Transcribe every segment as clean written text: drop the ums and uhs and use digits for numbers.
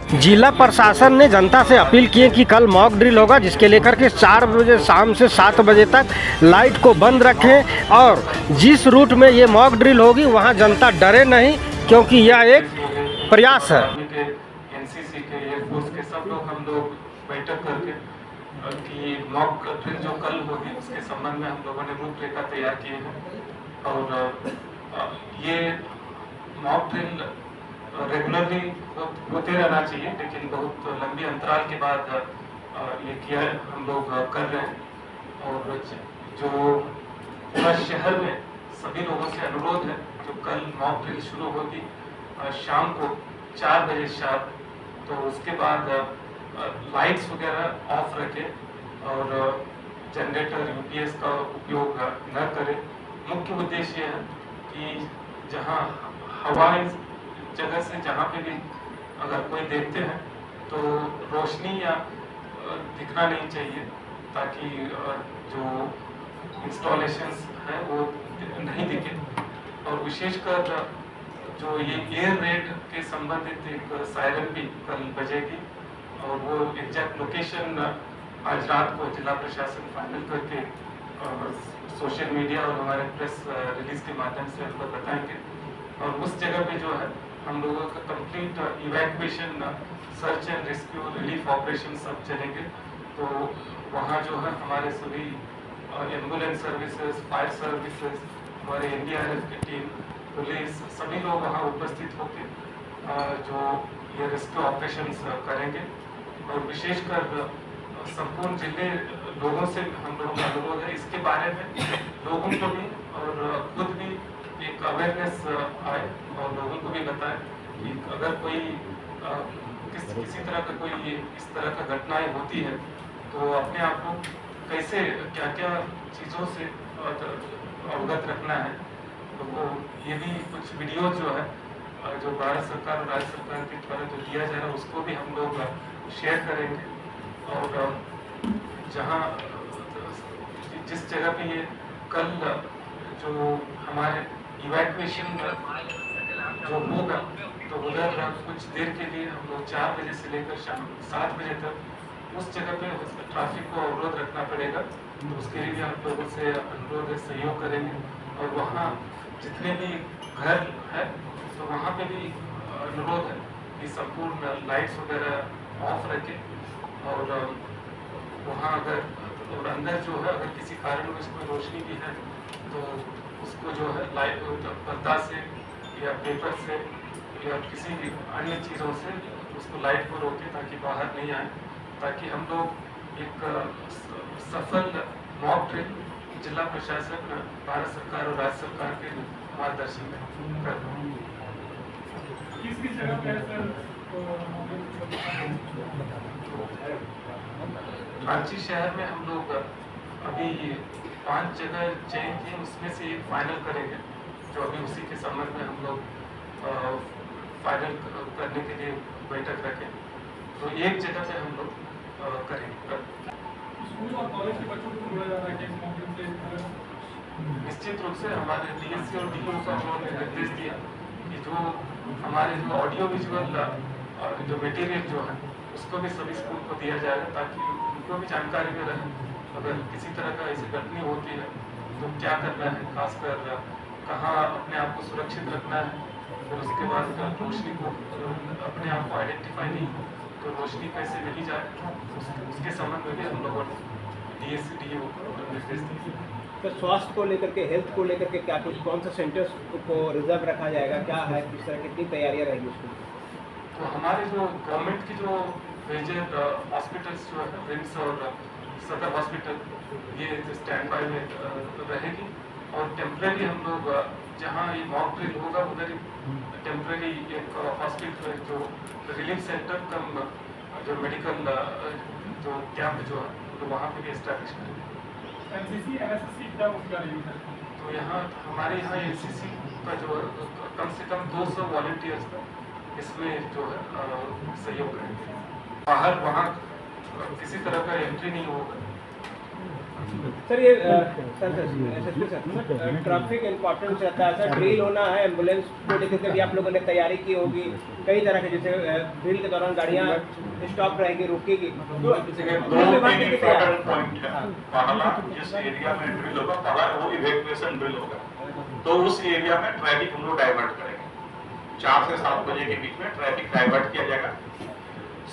जिला प्रशासन ने जनता से अपील की है कि कल मॉक ड्रिल होगा, जिसके लेकर के 4 बजे शाम से 7 बजे तक लाइट को बंद रखें और जिस रूट में ये मॉक ड्रिल होगी वहां जनता डरे नहीं, क्योंकि यह एक प्रयास है। एनसीसी के एयरफोर्स के सब लोग हम लोग बैठक करके कि मॉक ड्रिल जो कल होगी उसके संबंध में हम लोगों ने रूपरेखा तैयार की है। और ये मॉक ड्रिल रेगुलरली होते रहना चाहिए, लेकिन बहुत लंबी अंतराल के बाद ये किया हम लोग कर रहे हैं। और जो पूरा शहर में सभी लोगों से अनुरोध है, जो कल मॉक ड्रिल शुरू होगी शाम को 4 बजे शाम, तो उसके बाद लाइट्स वगैरह ऑफ रखें और जनरेटर यूपीएस का उपयोग न करें। मुख्य उद्देश्य है कि जहां हवाई जगह से जहाँ पे भी अगर कोई देखते हैं तो रोशनी या दिखना नहीं चाहिए, ताकि जो इंस्टॉलेशंस है वो नहीं दिखे। और विशेषकर जो ये एयर रेड के संबंधित एक सायरन भी कल बजेगी, और वो एग्जैक्ट लोकेशन आज रात को जिला प्रशासन फाइनल करके सोशल मीडिया और हमारे प्रेस रिलीज के माध्यम से आपको बताएंगे। और उस जगह पे जो है हम लोगों का complete evacuation, search and rescue, relief operation सब चलेंगे। तो वहाँ जो है हमारे सभी एम्बुलेंस सर्विसेज, फायर सर्विसेज, हमारे एनडीआरएफ की टीम, पुलिस, सभी लोग वहाँ उपस्थित होकर जो ये रेस्क्यू ऑपरेशंस करेंगे। और विशेषकर संपूर्ण जिले लोगों से हम लोगों का अनुरोध है इसके बारे में लोगों को भी और खुद भी एक अवेयरनेस आए और लोगों को भी बताएं कि अगर कोई किसी तरह का कोई इस तरह का घटनाएं होती है तो अपने आप को कैसे क्या क्या चीज़ों से अवगत रखना है। तो वो ये भी कुछ वीडियो जो है जो भारत सरकार और राज्य सरकार के द्वारा जो दिया जा रहा है उसको भी हम लोग शेयर करेंगे। और जहाँ जिस जगह पे ये कल जो हमारे इवैक्यूएशन जो होगा तो उधर कुछ देर के लिए हम लोग 4 बजे से लेकर शाम 7 बजे तक उस जगह पे ट्रैफिक को अवरोध रखना पड़ेगा। तो उसके लिए भी हम लोगों से अनुरोध है, सहयोग करेंगे। और वहाँ जितने भी घर है तो वहाँ पे भी अनुरोध है कि संपूर्ण लाइट्स वगैरह ऑफ रखें। और वहाँ अगर और अंदर जो है अगर किसी कारण में कोई रोशनी भी है तो उसको जो है लाइट पर्दा से या पेपर से या किसी भी अन्य चीज़ों से उसको लाइट को रोके ताकि बाहर नहीं आए, ताकि हम लोग एक सफल मॉक ड्रिल जिला प्रशासन, भारत सरकार और राज्य सरकार के मार्गदर्शन में कर रहे हैं। किस जगह पे सर रांची शहर में हम लोग अभी 5 जगह चयन किए, उसमें से एक फाइनल करेंगे, जो अभी उसी के संबंध में हम लोग फाइनल करने के लिए बैठक रखें। तो एक जगह पे हम लोग करेंगे। स्कूल और कॉलेज के बच्चों को जोड़ा जा रहा है कि इस मौके से निश्चित रूप से हमारे डीएससी और डीओ को हम लोगों ने निर्देश दिया कि जो हमारे जो ऑडियो विजुअल जो मटेरियल जो है उसको भी सभी स्कूल को दिया जाएगा, ताकि उनको भी जानकारी में रहे अगर किसी तरह का ऐसी घटना होती है तो क्या करना है, खासकर कहाँ अपने आप को सुरक्षित रखना है। फिर उसके बाद रोशनी को अपने आप को आइडेंटिफाई नहीं हो तो रोशनी कैसे नहीं जाए, उसके संबंध में भी हम लोगों ने डीएससी डीओ को निर्देश दिए। तो स्वास्थ्य को लेकर के, हेल्थ को लेकर के क्या कुछ, कौन सा सेंटर्स को रिजर्व रखा जाएगा, क्या है, किस तरह कितनी तैयारियां रहेगी उसकी? तो हमारे जो गवर्नमेंट की जो मेजर हॉस्पिटल्स जो है रिम्स और सदर हॉस्पिटल ये स्टैंड बाय में रहेगी। और टेम्परेरी हम लोग जहाँ ये मॉक ड्रिल होगा उधर टेम्परेरी एक हॉस्पिटल जो रिलीफ सेंटर कम जो मेडिकल जो कैंप जो है तो वहाँ पे भी एस्टैब्लिश करेंगे। एनसीसी एनएसएस क्या उसका रिव्यू है? तो यहाँ हमारे यहाँ एनसीसी का जो कम से कम 200 वॉलंटियर्स का इसमें जो है सहयोग करेंगे। बाहर वहाँ किसी तरह का एंट्री नहीं होगा। सर ये SSP सर ट्रैफिक इम्पोर्टेंस रहता है सर, ड्रिल होना है, एम्बुलेंस को लेकर के भी आप लोगों ने तैयारी की होगी, कई तरह के जैसे ड्रिल के दौरान गाड़ियाँ स्टॉप रहेंगी, रुकेगी, तो दो तीन इम्पोर्टेंट पॉइंट है। पहला, जिस एरिया में ड्रिल होगा, पहला वो इवैक्यूएशन ड्रिल होगा, तो उस एरिया में ट्रैफिक हम लोग डाइवर्ट करेंगे। 4 से 7 बजे के बीच में ट्रैफिक डाइवर्ट किया जाएगा।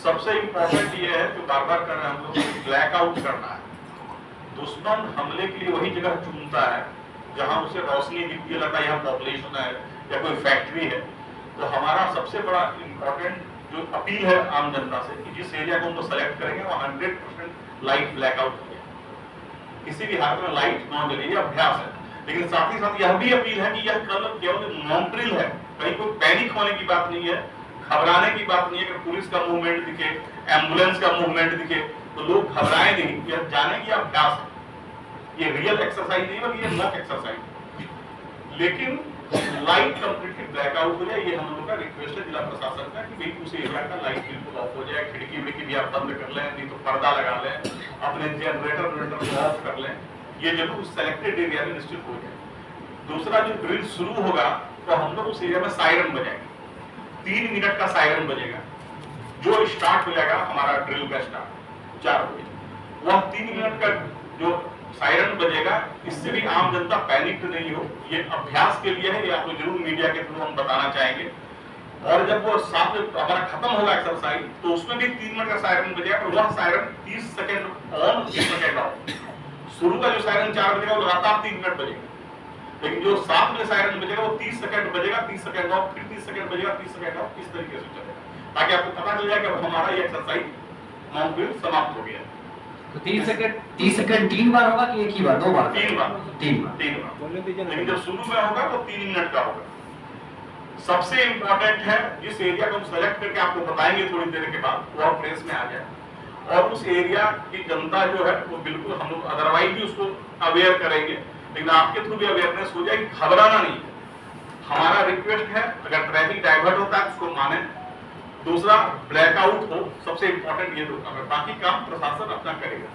सबसे इम्पोर्टेंट ये है, जो बार बार कर रहे हैं हम लोग, ब्लैकआउट करना है। दुश्मन हमले के लिए वही जगह चुनता है जहां उसे रोशनी दिखती है, लगता है यहाँ पॉपुलेशन है या कोई फैक्ट्री है। तो हमारा सबसे बड़ा इम्पोर्टेंट जो अपील है आम जनता से कि जिस एरिया को हम लोग सेलेक्ट करेंगे वहाँ 100% लाइट ब्लैकआउट हो जाए, किसी भी हालत में लाइट न जले, ये अभ्यास है। लेकिन साथ ही साथ यह भी अपील है कि यह कल केवल मॉक ड्रिल है, कहीं कोई पैनिक होने की बात नहीं है, घबराने की बात नहीं है। अगर पुलिस का मूवमेंट दिखे, एम्बुलेंस का मूवमेंट दिखे तो लोग घबराए नहीं, यह जाने की अभ्यास है, ये रियल एक्सरसाइज नहीं बल्कि ये मॉक एक्सरसाइज। लेकिन लाइट कंप्लीटली ब्लैकआउट हो जाए, ये हम लोगों का रिक्वेस्ट है जिला प्रशासन का कि भाई उस एरिया का लाइट बिल्कुल ऑफ हो जाए, खिड़की विड़की भी आप बंद कर लें, नहीं तो पर्दा लगा लें, अपने जनरेटर को ऑफ कर लें, ये जरूर उस सेलेक्टेड एरिया में निश्चित हो जाए। दूसरा, जो ड्रिल शुरू होगा तो हम लोग उस एरिया में सायरन बजाएंगे, 3 मिनट का सायरन बजेगा, जो स्टार्ट हो जाएगा हमारा ड्रिल का स्टार्ट 4 बजे, वह 3 मिनट का जो सायरन बजेगा, इससे भी आम जनता पैनिक नहीं हो, ये अभ्यास के लिए है, ये आपको जरूर मीडिया के थ्रू हम बताना चाहेंगे। और जब वो साथ हमारा खत्म होगा एक्सरसाइज तो उसमें भी 3 मिनट का सायरन बजेगा, और वह siren 30 second on, 30 second of. शुरू का जो सायरन 4 बजेगा वो लगातार 3 मिनट बजेगा, लेकिन जो 7 में सायरन बजेगा वो 30 सेकंड बजेगा, 30 सेकंड ऑफ, फिर 30 सेकंड बजेगा, 30 सेकंड ऑफ, इस तरीके से चलेगा, ताकि आपको पता चल जाए कि अब हमारा ये एक्सरसाइज मॉक ड्रिल समाप्त हो गया है। तो 30 सेकंड 3 बार होगा कि एक ही बार, 2 बार? 3 बार। 3 बार। लेकिन जब शुरू में होगा तो 3 मिनट का होगा। सबसे इंपॉर्टेंट है, जिस एरिया को हम सेलेक्ट करके आपको बताएंगे थोड़ी देर के बाद, वो प्रेस में आ जाए, और उस एरिया की जनता जो है वो बिल्कुल, हम लोग अदरवाइज भी उसको अवेयर करेंगे, लेकिन आपके थ्रू भी अवेयरनेस हो जाए, घबराना नहीं है। हमारा रिक्वेस्ट है, अगर ट्रैफिक डाइवर्ट होता है उसको माने। दूसरा, ब्लैकआउट हो, सबसे इंपॉर्टेंट ये दो काम है, बाकी काम प्रशासन अपना करेगा।